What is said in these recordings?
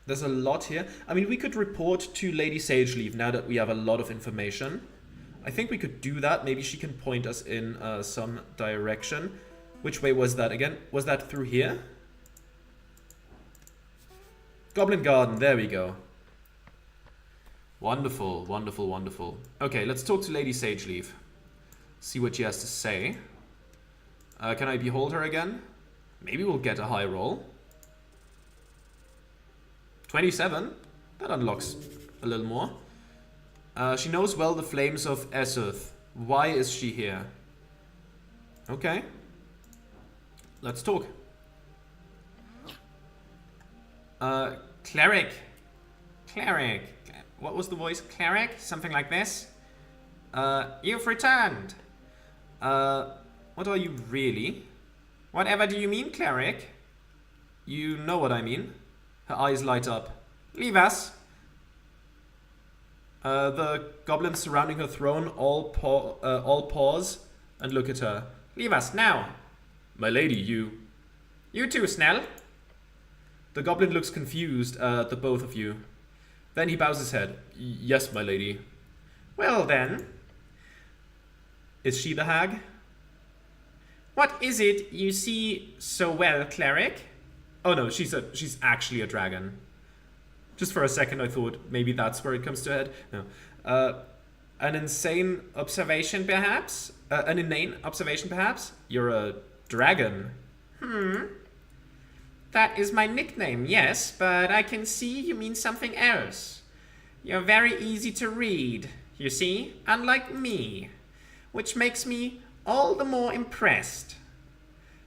There's a lot here. I mean, we could report to Lady Sageleaf now that we have a lot of information. I think we could do that. Maybe she can point us in some direction. Which way was that again? Was that through here? Goblin Garden, there we go. Wonderful, wonderful, wonderful. Okay, let's talk to Lady Sageleaf. See what she has to say. Can I behold her again? Maybe we'll get a high roll. 27? That unlocks a little more. She knows well the flames of Esoth. Why is she here? Okay. Let's talk. Cleric. Cleric. What was the voice? Cleric? Something like this? You've returned. What are you really? Whatever do you mean, Cleric? You know what I mean. Her eyes light up. Leave us. The goblins surrounding her throne all pause and look at her. Leave us now. My lady, you... You too, Snell. The goblin looks confused at the both of you. Then he bows his head. Yes, my lady. Well then. Is she the hag? What is it you see so well, Cleric? Oh no, she's actually a dragon. Just for a second I thought maybe that's where it comes to head. No. An insane observation perhaps? An inane observation perhaps? You're a dragon. That is my nickname, yes, but I can see you mean something else. You're very easy to read, you see, unlike me, which makes me all the more impressed.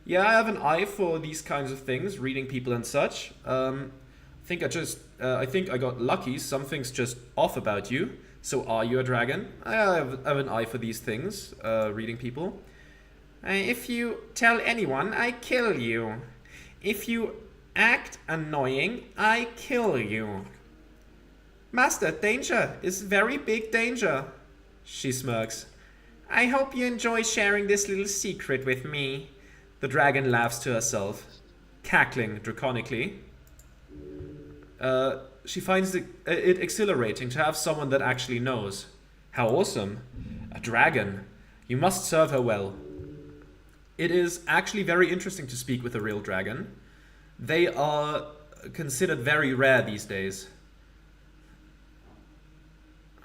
Yeah, I have an eye for these kinds of things, reading people and such. I think I got lucky. Something's just off about you. So are you a dragon? I have an eye for these things, reading people. If you tell anyone, I kill you. If you act annoying, I kill you. Master, danger is very big danger. She smirks. I hope you enjoy sharing this little secret with me. The dragon laughs to herself, cackling draconically. She finds it exhilarating to have someone that actually knows. How awesome. A dragon. You must serve her well. It is actually very interesting to speak with a real dragon. They are considered very rare these days.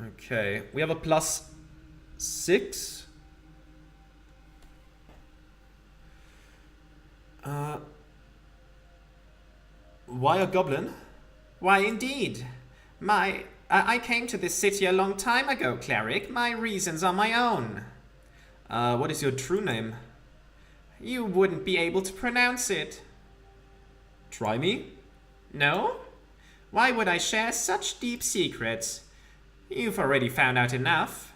Okay, we have a +6. Why a goblin? Why indeed. I came to this city a long time ago, Cleric. My reasons are my own. What is your true name? You wouldn't be able to pronounce it. Try me? No? Why would I share such deep secrets? You've already found out enough.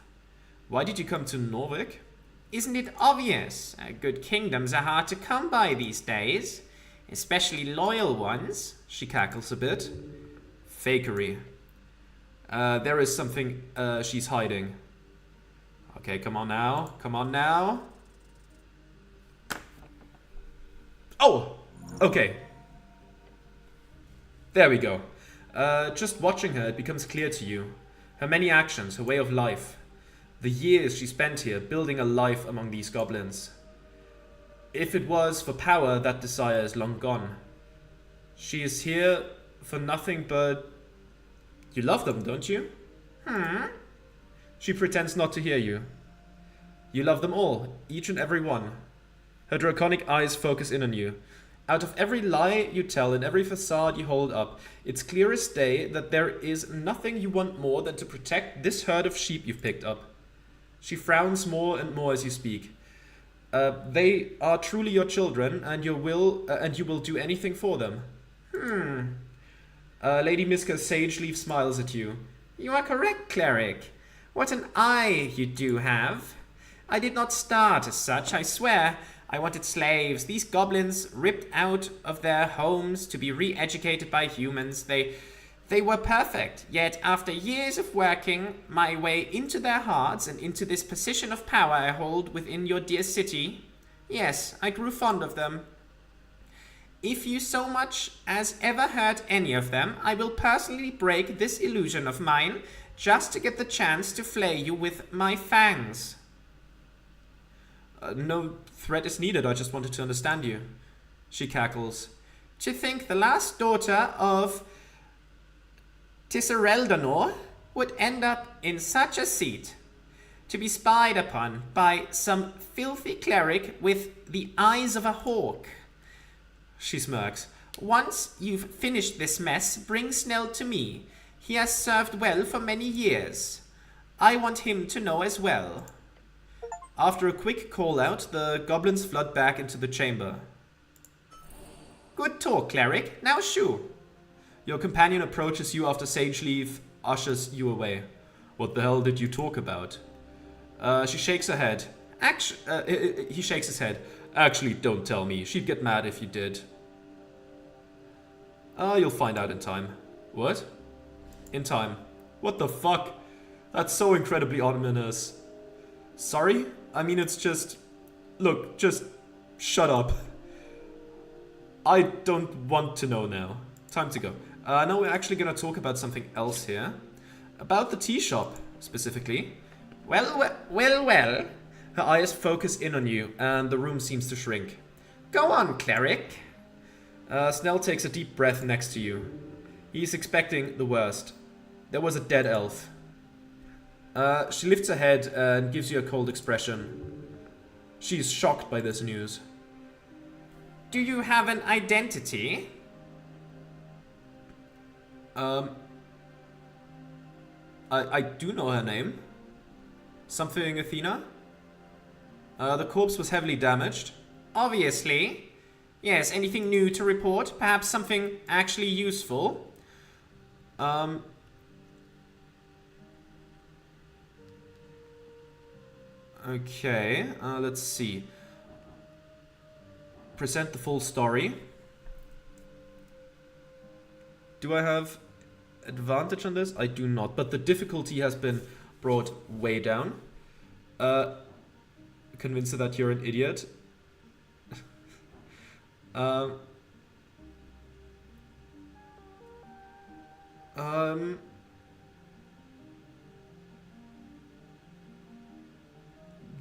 Why did you come to Norvik? Isn't it obvious? Good kingdoms are hard to come by these days. Especially loyal ones. She cackles a bit. Fakery. There is something she's hiding. Okay, come on now. Come on now. Oh! Okay. There we go. Just watching her, it becomes clear to you. Her many actions, her way of life. The years she spent here, building a life among these goblins. If it was for power, that desire is long gone. She is here for nothing but... You love them, don't you? She pretends not to hear you. You love them all, each and every one. Her draconic eyes focus in on you. Out of every lie you tell and every facade you hold up, it's clear as day that there is nothing you want more than to protect this herd of sheep you've picked up. She frowns more and more as you speak. They are truly your children, and you will do anything for them. Lady Miska Sageleaf smiles at you. You are correct, Cleric. What an eye you do have. I did not start as such, I swear. I wanted slaves, these goblins ripped out of their homes to be re-educated by humans. They were perfect, yet after years of working my way into their hearts and into this position of power I hold within your dear city, yes, I grew fond of them. If you so much as ever hurt any of them, I will personally break this illusion of mine just to get the chance to flay you with my fangs. No threat is needed, I just wanted to understand you. She cackles. To think the last daughter of Tissereldanor would end up in such a seat. To be spied upon by some filthy cleric with the eyes of a hawk. She smirks. Once you've finished this mess, bring Snell to me. He has served well for many years. I want him to know as well. After a quick call-out, the goblins flood back into the chamber. Good talk, cleric. Now shoo. Your companion approaches you after Sageleaf ushers you away. What the hell did you talk about? She shakes her head. He shakes his head. Actually, don't tell me. She'd get mad if you did. You'll find out in time. What? In time. What the fuck? That's so incredibly ominous. Sorry? I mean, it's just... Look, just shut up. I don't want to know now. Time to go. Now we're actually going to talk about something else here. About the tea shop, specifically. Well. Her eyes focus in on you, and the room seems to shrink. Go on, cleric. Snell takes a deep breath next to you. He's expecting the worst. There was a dead elf. She lifts her head and gives you a cold expression. She's shocked by this news. Do you have an identity? I do know her name. Something Athena? The corpse was heavily damaged. Obviously. Yes, anything new to report? Perhaps something actually useful? Okay, let's see. Present the full story. Do I have advantage on this? I do not, but the difficulty has been brought way down. Convince her that you're an idiot.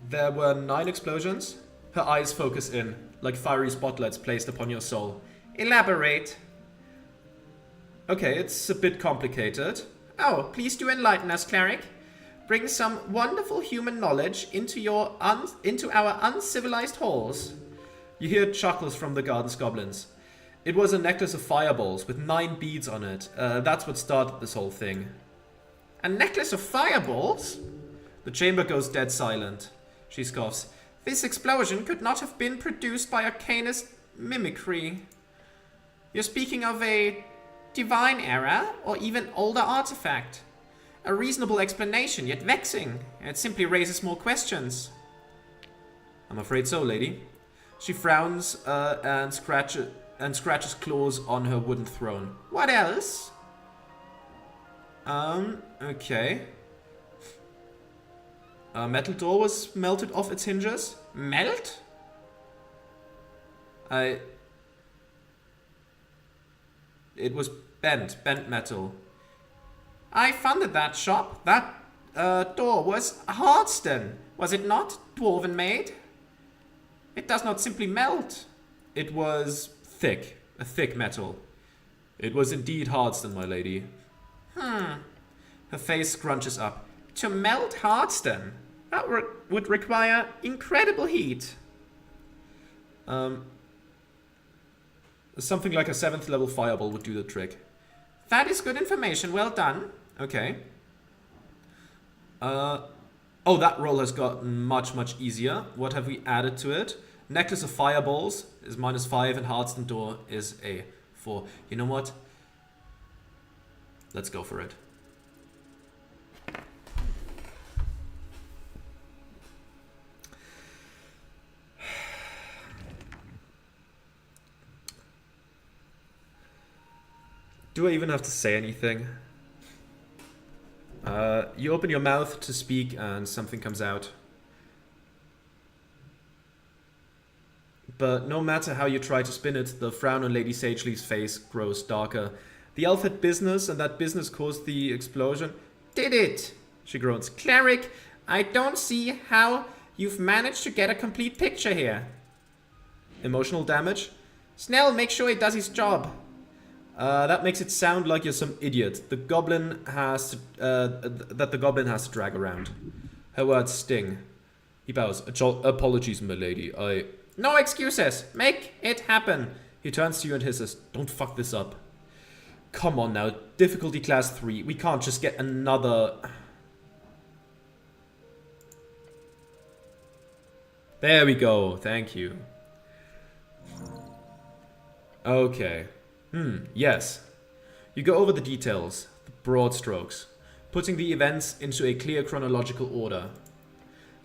There were 9 explosions. Her eyes focus in, like fiery spotlights placed upon your soul. Elaborate. Okay, it's a bit complicated. Oh, please do enlighten us, cleric. Bring some wonderful human knowledge into our uncivilized halls. You hear chuckles from the garden's goblins. It was a necklace of fireballs with 9 beads on it. That's what started this whole thing. A necklace of fireballs? The chamber goes dead silent. She scoffs. This explosion could not have been produced by arcanist mimicry. You're speaking of a divine error or even older artifact. A reasonable explanation, yet vexing. It simply raises more questions. I'm afraid so, lady. She frowns and scratches claws on her wooden throne. What else? Okay. A metal door was melted off its hinges. Melt? It was bent metal. I funded that shop. That door was hardstone, was it not? Dwarven made? It does not simply melt. It was thick, a thick metal. It was indeed hardstone, my lady. Her face scrunches up. To melt hardstone? That would require incredible heat. Something like a 7th level fireball would do the trick. That is good information. Well done. Okay. Oh, that roll has gotten much easier. What have we added to it? Necklace of fireballs is -5 and hardstone door is a 4. You know what? Let's go for it. Do I even have to say anything? You open your mouth to speak and something comes out. But no matter how you try to spin it, the frown on Lady Sageleaf's face grows darker. The elf had business, and that business caused the explosion. Did it? She groans. Cleric, I don't see how you've managed to get a complete picture here. Emotional damage? Snell, make sure he does his job. That makes it sound like you're some idiot. The goblin has that the goblin has to drag around. Her words sting. He bows. Apologies, milady. No excuses. Make it happen. He turns to you and hisses, "Don't fuck this up." Come on now. Difficulty class 3. We can't just get another... There we go. Thank you. Okay. Yes. You go over the details, the broad strokes, putting the events into a clear chronological order.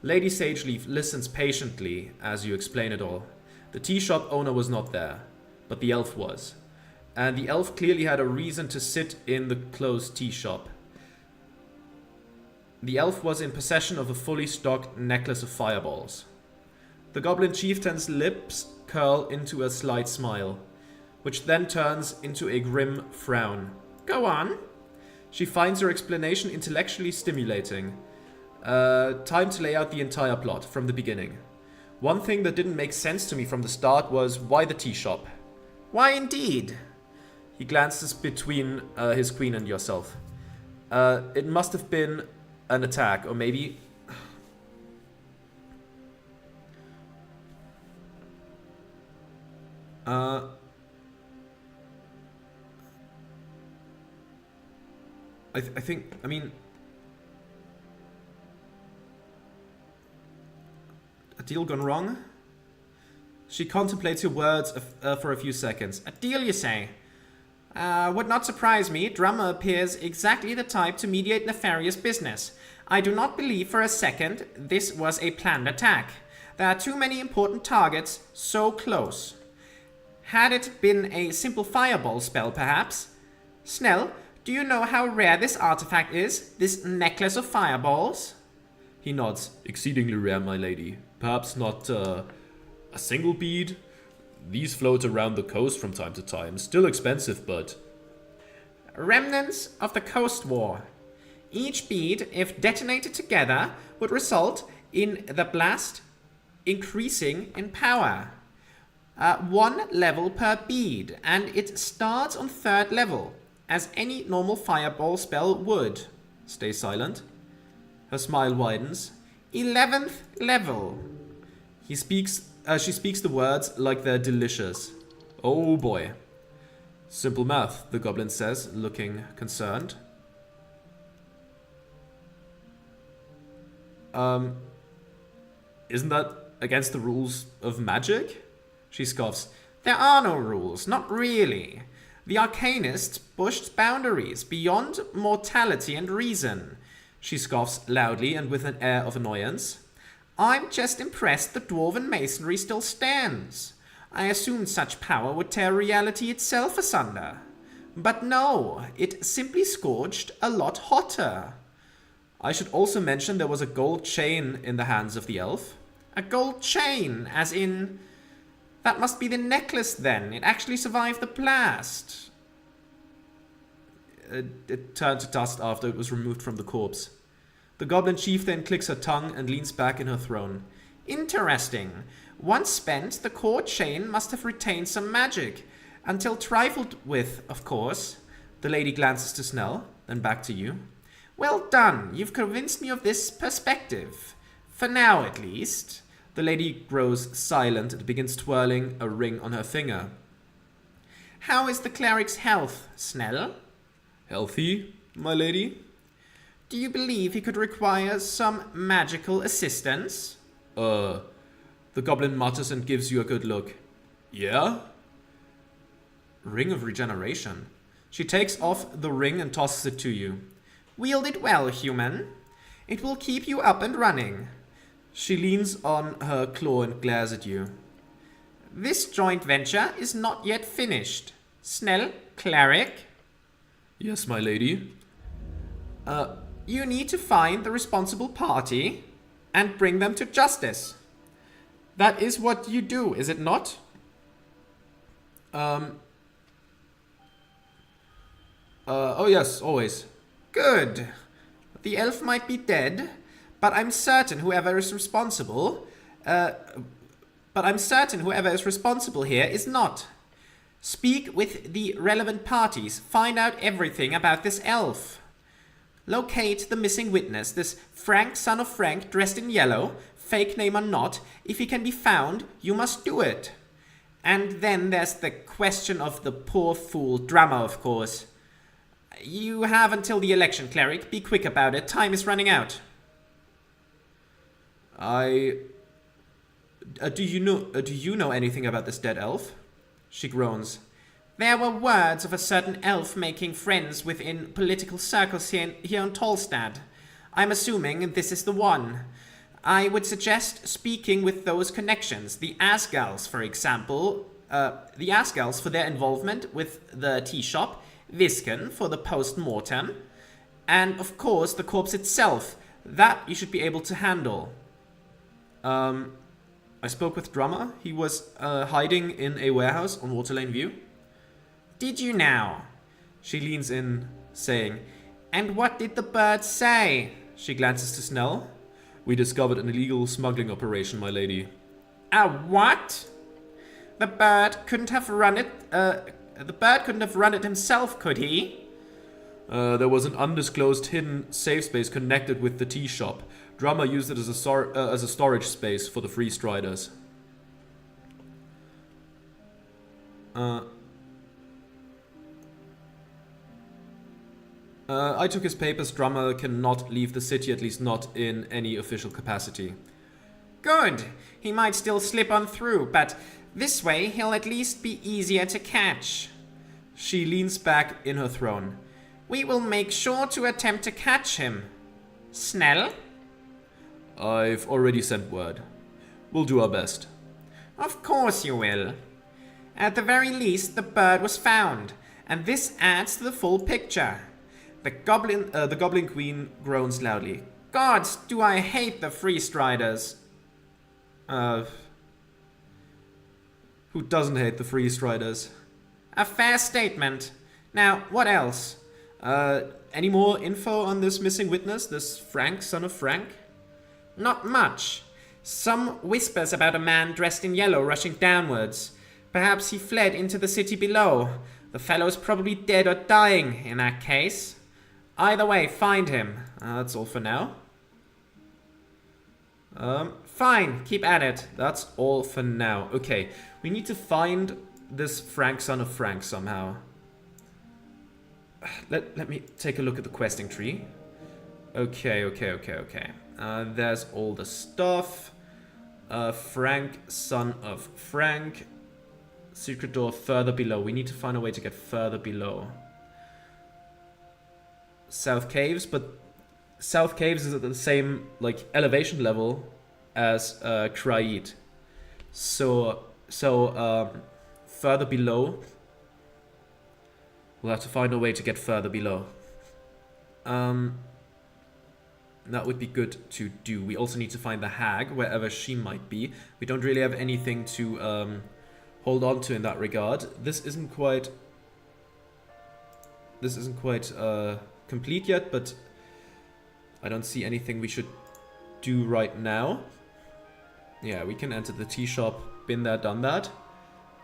Lady Sageleaf listens patiently as you explain it all. The tea shop owner was not there, but the elf was. And the elf clearly had a reason to sit in the closed tea shop. The elf was in possession of a fully stocked necklace of fireballs. The goblin chieftain's lips curl into a slight smile, which then turns into a grim frown. Go on. She finds her explanation intellectually stimulating. Time to lay out the entire plot from the beginning. One thing that didn't make sense to me from the start was why the tea shop? Why indeed? He glances between his queen and yourself. It must have been an attack, or maybe... I think, I mean... A deal gone wrong? She contemplates your words for a few seconds. A deal, you say? Would not surprise me. Drummer appears exactly the type to mediate nefarious business. I do not believe for a second this was a planned attack. There are too many important targets so close. Had it been a simple fireball spell, perhaps? Snell, do you know how rare this artifact is? This necklace of fireballs? He nods. Exceedingly rare, my lady. Perhaps not a single bead? These float around the coast from time to time. Still expensive, but... Remnants of the Coast War. Each bead, if detonated together, would result in the blast increasing in power. 1 level per bead, and it starts on 3rd level, as any normal fireball spell would. Stay silent. Her smile widens. 11th level. She speaks the words like they're delicious. Oh boy. Simple math, the goblin says, looking concerned. Isn't that against the rules of magic? She scoffs. There are no rules, not really. The Arcanist pushed boundaries beyond mortality and reason. She scoffs loudly and with an air of annoyance. I'm just impressed the dwarven masonry still stands. I assumed such power would tear reality itself asunder. But no, it simply scorched a lot hotter. I should also mention there was a gold chain in the hands of the elf. A gold chain, as in... That must be the necklace then. It actually survived the blast. It turned to dust after it was removed from the corpse. The goblin chief then clicks her tongue and leans back in her throne. Interesting. Once spent, the core chain must have retained some magic. Until trifled with, of course. The lady glances to Snell, then back to you. Well done. You've convinced me of this perspective. For now, at least. The lady grows silent and begins twirling a ring on her finger. How is the cleric's health, Snell? Healthy, my lady? Do you believe he could require some magical assistance? The goblin mutters and gives you a good look. Yeah? Ring of regeneration. She takes off the ring and tosses it to you. Wield it well, human. It will keep you up and running. She leans on her claw and glares at you. This joint venture is not yet finished. Snell, cleric? Yes, my lady. You need to find the responsible party and bring them to justice. That is what you do, is it not? Oh yes, always. Good. The elf might be dead, but I'm certain whoever is responsible... but I'm certain whoever is responsible here is not. Speak with the relevant parties. Find out everything about this elf. Locate the missing witness, this Frank, son of Frank, dressed in yellow, fake name or not. If he can be found, you must do it. And then there's the question of the poor fool drummer, of course. You have until the election, cleric. Be quick about it. Time is running out. Do you know anything about this dead elf? She groans. There were words of a certain elf making friends within political circles here on Tolstad. I'm assuming this is the one. I would suggest speaking with those connections. The Asgals, for example. The Asgals for their involvement with the tea shop. Visken for the post-mortem. And, of course, the corpse itself. That you should be able to handle. I spoke with Drummer. He was hiding in a warehouse on Waterlane View. Did you now? She leans in, saying, And what did the bird say? She glances to Snell. We discovered an illegal smuggling operation, my lady. A what? The bird couldn't have run it himself, could he? There was an undisclosed hidden safe space connected with the tea shop. Drummer used it as a storage space for the free striders. I took his papers. Drummer cannot leave the city, at least not in any official capacity. Good. He might still slip on through, but this way he'll at least be easier to catch. She leans back in her throne. We will make sure to attempt to catch him. Snell? I've already sent word. We'll do our best. Of course you will. At the very least, the bird was found, and this adds to the full picture. The Goblin Queen groans loudly. Gods, do I hate the free striders. Who doesn't hate the free striders? A fair statement. Now, what else? Any more info on this missing witness, this Frank, son of Frank? Not much. Some whispers about a man dressed in yellow rushing downwards. Perhaps he fled into the city below. The fellow's probably dead or dying in that case. Either way, find him. That's all for now. Fine, keep at it. That's all for now. Okay, we need to find this Frank, son of Frank somehow. Let me take a look at the questing tree. Okay. There's all the stuff. Frank, son of Frank. Secret door further below. We need to find a way to get further below. South Caves, but South Caves is at the same elevation level as Kraid. So further below, we'll have to find a way to get further below. That would be good to do. We also need to find the hag, wherever she might be. We don't really have anything to hold on to in that regard. This isn't quite complete yet, but I don't see anything we should do right now. Yeah, we can enter the tea shop. Been there, done that.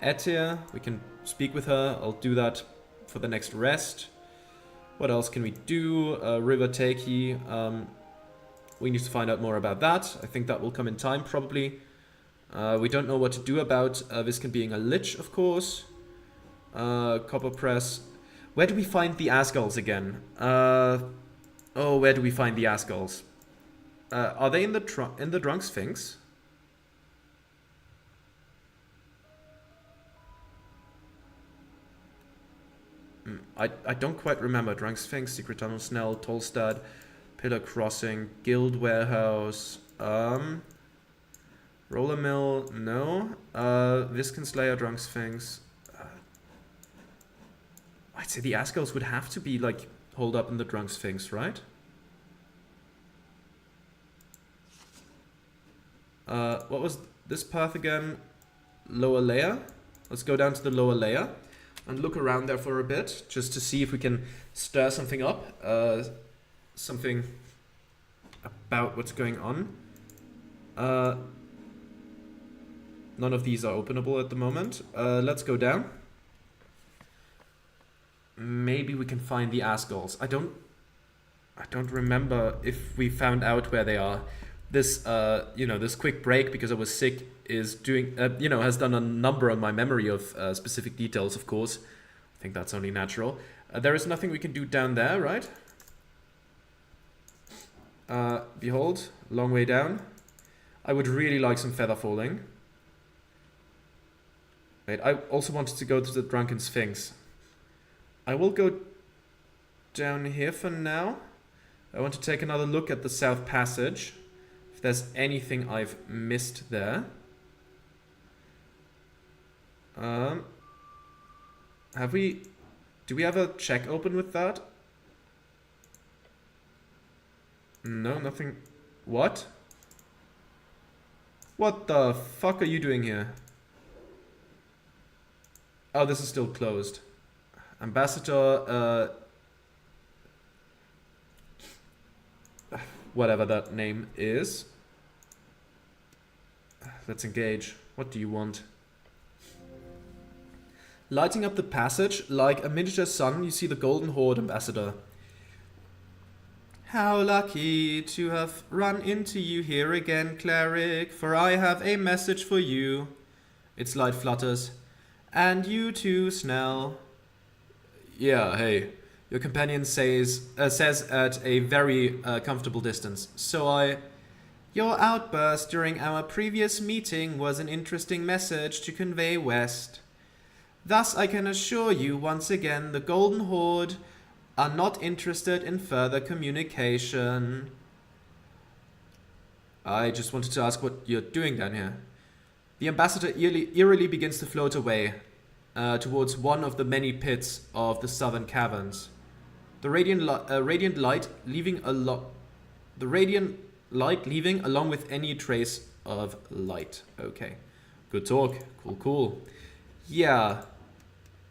Etia, we can speak with her. I'll do that for the next rest. What else can we do? River Takey. We need to find out more about that. I think that will come in time, probably. We don't know what to do about Visken being a lich, of course. Copper Press. Where do we find the Asgulls again? Where do we find the Asgulls? Are they in the Drunk Sphinx? I don't quite remember. Drunk Sphinx, Secret Tunnel, Snell, Tolstad, Pillar Crossing, Guild Warehouse, Roller Mill, no. Visken Slayer, Drunk Sphinx. I'd say the Asgulls would have to be holed up in the Drunk Sphinx, right? What was this path again. Lower layer. Let's go down to the lower layer and look around there for a bit, just to see if we can stir something up. Something about what's going on. None of these are openable at the moment. Let's go down. Maybe we can find the Asgulls. I don't remember if we found out where they are. This, this quick break because I was sick is doing, has done a number on my memory of specific details, of course. I think that's only natural. There is nothing we can do down there, right? Behold, long way down. I would really like some feather falling. Wait, I also wanted to go to the Drunken Sphinx. I will go down here for now. I want to take another look at the South Passage. If there's anything I've missed there. Do we have a check open with that? No, nothing. What? What the fuck are you doing here? Oh, this is still closed. Ambassador, whatever that name is. Let's engage. What do you want? Lighting up the passage like a miniature sun, you see the Golden Horde, Ambassador. How lucky to have run into you here again, cleric, for I have a message for you. Its light flutters. And you too, Snell. Yeah, hey. Your companion says at a very comfortable distance. Your outburst during our previous meeting was an interesting message to convey west. Thus I can assure you once again the Golden Horde are not interested in further communication. I just wanted to ask what you're doing down here. The ambassador eerily begins to float away towards one of the many pits of the southern caverns. The radiant light leaving along with any trace of light. Okay, good talk. Cool. Yeah,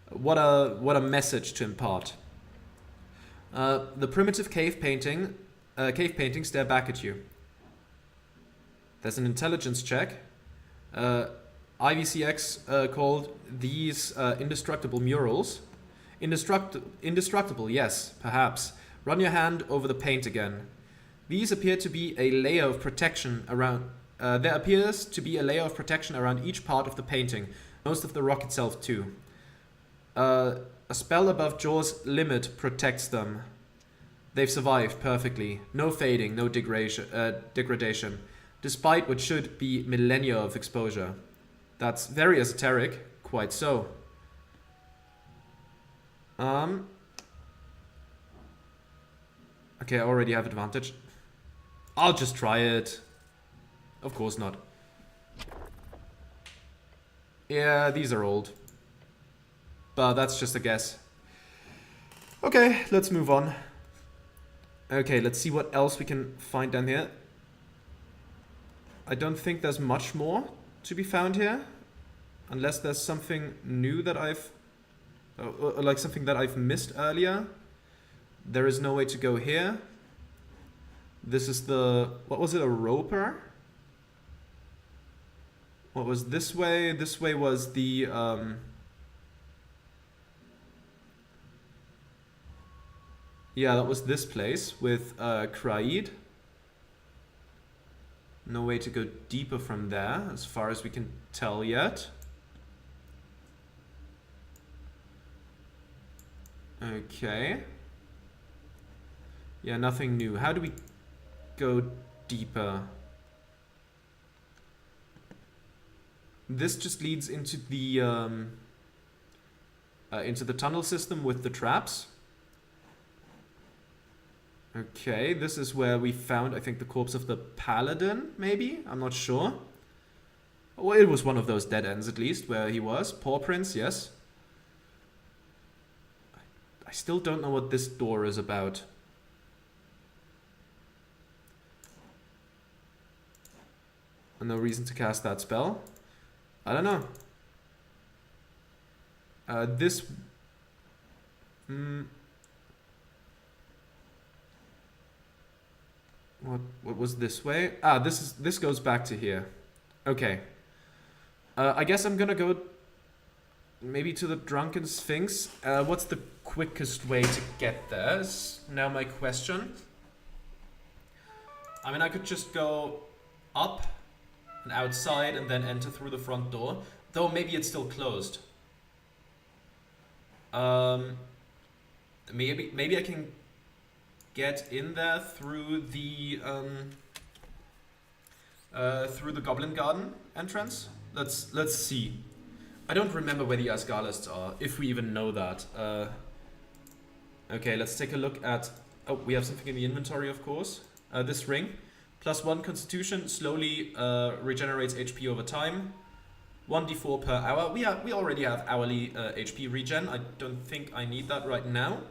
what a message to impart. The primitive cave paintings stare back at you. There's an intelligence check. IVCX called these indestructible murals. Indestructible, yes, perhaps. Run your hand over the paint again. These appear to be a layer of protection around. There appears to be a layer of protection around each part of the painting, most of the rock itself too. A spell above Jaw's limit protects them. They've survived perfectly. No fading, no degradation, despite what should be millennia of exposure. That's very esoteric, quite so. Okay, I already have advantage. I'll just try it. Of course not. Yeah, these are old. But that's just a guess. Okay, let's move on. Okay, let's see what else we can find down here. I don't think there's much more to be found here. Unless there's something new that I've... like something that I've missed earlier. There is no way to go here. This is the... What was it? A roper? What was this way? This way was the... Yeah, that was this place with Kraid. No way to go deeper from there, as far as we can tell yet. Okay. Yeah, nothing new. How do we go deeper? This just leads into the tunnel system with the traps. Okay, this is where we found, I think, the corpse of the paladin, maybe? I'm not sure. Well, it was one of those dead ends, at least, where he was. Paw prints, yes. I still don't know what this door is about. No reason to cast that spell. I don't know. This... What was this way? Ah, this goes back to here. Okay. I guess I'm gonna go maybe to the Drunken Sphinx. What's the quickest way to get there is now my question. I mean, I could just go up and outside and then enter through the front door. Though maybe it's still closed. Maybe I can get in there through the Goblin Garden entrance. Let's see. I don't remember where the Asgalists are, if we even know that. Okay, let's take a look at... Oh, we have something in the inventory, of course. This ring. +1 Constitution, slowly regenerates HP over time. 1d4 per hour. We already have hourly HP regen. I don't think I need that right now.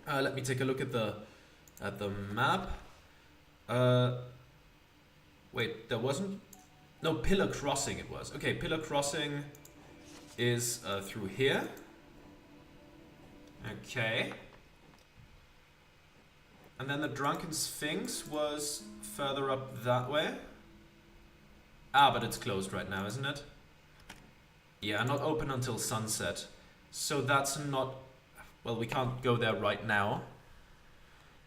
Let me take a look at the map. Wait, there wasn't... No, Pillar Crossing it was. Okay, Pillar Crossing is through here. Okay. And then the Drunken Sphinx was further up that way. Ah, but it's closed right now, isn't it? Yeah, not open until sunset. So that's not... Well, we can't go there right now.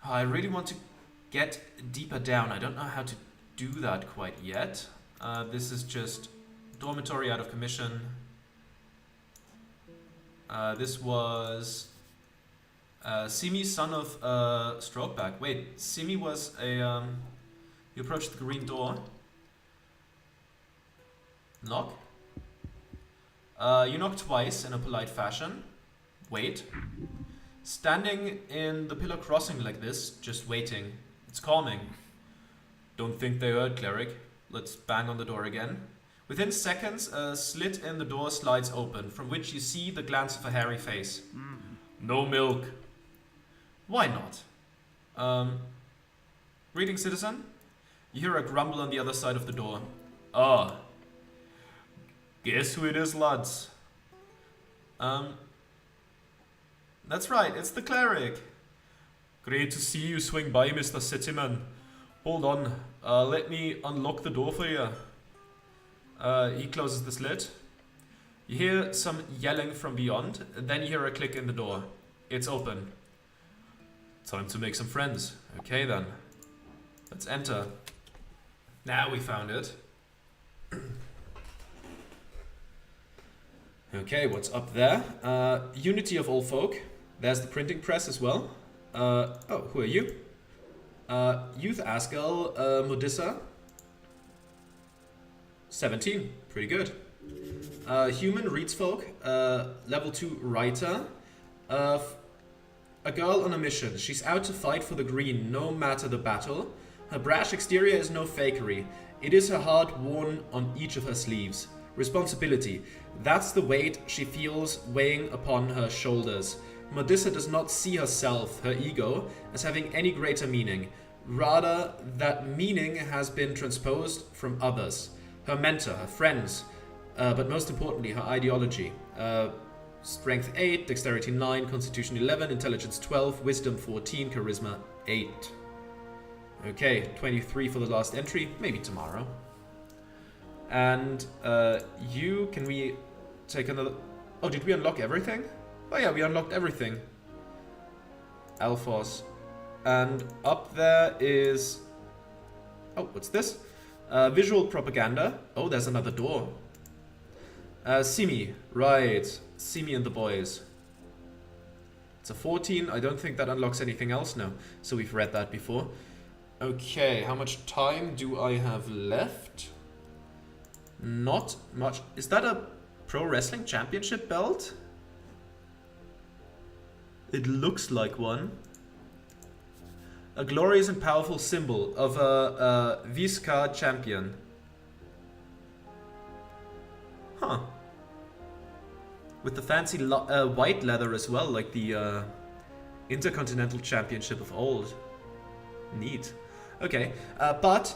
I really want to get deeper down. I don't know how to do that quite yet. This is just dormitory out of commission. This was Simi, son of Strokeback. Wait, Simi was a... you approached the green door. Knock. You knock twice in a polite fashion. Wait. Standing in the Pillar Crossing like this, just waiting. It's calming. Don't think they heard, cleric. Let's bang on the door again. Within seconds, a slit in the door slides open, from which you see the glance of a hairy face. No milk. Why not? Reading, citizen? You hear a grumble on the other side of the door. Ah. Guess who it is, lads? That's right, it's the cleric. Great to see you swing by, Mr. Cityman. Hold on, let me unlock the door for you. He closes the slit. You hear some yelling from beyond, then you hear a click in the door. It's open. Time to make some friends. Okay then. Let's enter. Now we found it. Okay, what's up there? Unity of all folk. There's the printing press as well. Oh, who are you? Youth Askel, Modissa. 17, pretty good. Human reads folk, level 2 writer. A girl on a mission. She's out to fight for the green, no matter the battle. Her brash exterior is no fakery. It is her heart worn on each of her sleeves. Responsibility. That's the weight she feels weighing upon her shoulders. Modissa does not see herself, her ego, as having any greater meaning. Rather, that meaning has been transposed from others. Her mentor, her friends, but most importantly, her ideology. Strength 8, Dexterity 9, Constitution 11, Intelligence 12, Wisdom 14, Charisma 8. Okay, 23 for the last entry, maybe tomorrow. And can we take another... Oh, did we unlock everything? Oh yeah, we unlocked everything. Alphos. And up there is... Oh, what's this? Visual propaganda. Oh, there's another door. Simi. Right. Simi and the boys. It's a 14. I don't think that unlocks anything else. No. So we've read that before. Okay, how much time do I have left? Not much. Is that a Pro Wrestling Championship belt? It looks like one. A glorious and powerful symbol of a Visca champion. Huh. With the fancy white leather as well, like the Intercontinental Championship of old. Neat. Okay, but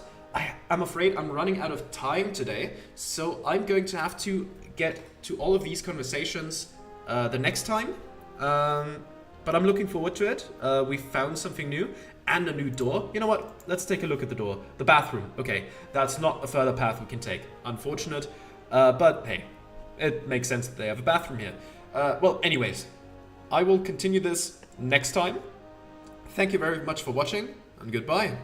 I'm afraid I'm running out of time today, so I'm going to have to get to all of these conversations the next time. But I'm looking forward to it. We found something new and a new door. You know what? Let's take a look at the door. The bathroom. Okay, that's not a further path we can take. Unfortunate. But hey, it makes sense that they have a bathroom here. Well, anyways, I will continue this next time. Thank you very much for watching, and goodbye.